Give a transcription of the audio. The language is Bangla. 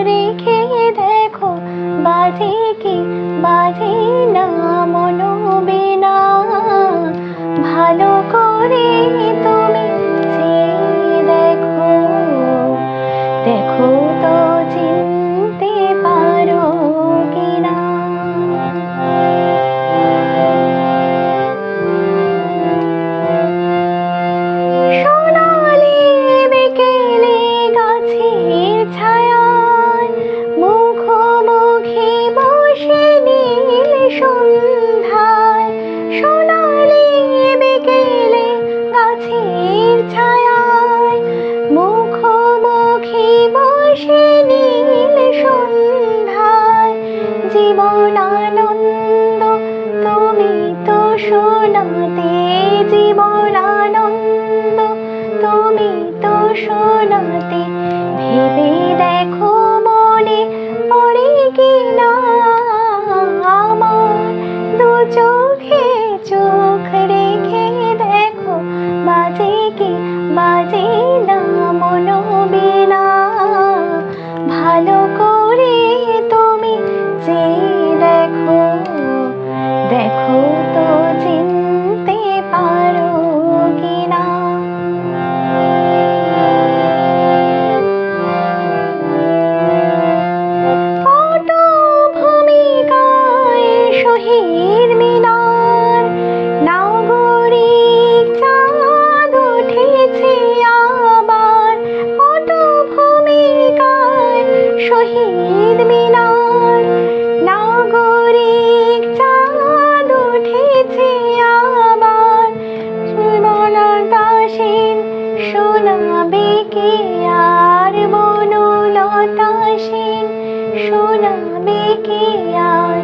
রেখে দেখো বাজে কি বাজে না মনোবীণা। ভালো করে তুমি চেয়ে দেখো, দেখো তো চিনতে পারো কিনা। সোনালি বিকেলে গাছের ছায়ায় মুখোমুখি বসে নীল সন্ধ্যায়। সোনালি বিকেলে গাছের ছায়ায় মুখোমুখি বসে নীল সন্ধ্যায়। জীবন আনন্দ তুমি তো শোনাতে, জীবন আনন্দ তুমি তো শোনাতে। ভেবে দেখো মনে পড়ে কিনা আমার দু চোখে চোখ রেখে দেখো বাজে কি বাজে না মনোবীণা। ভালো করে তুমি চেয়ে দেখো, দেখো তো চিনতে পারো কিনা। পটভূমিকায় শহীদ মিনার, নাগরিক চাঁদ উঠেছে আবার। পটভূমিকায় শহীদ মিনার, নাগরিক চাঁদ উঠেছে আবার। বনলতাসীন শোনাবে কে আর, বনলতাসীন শোনাবে কে আর।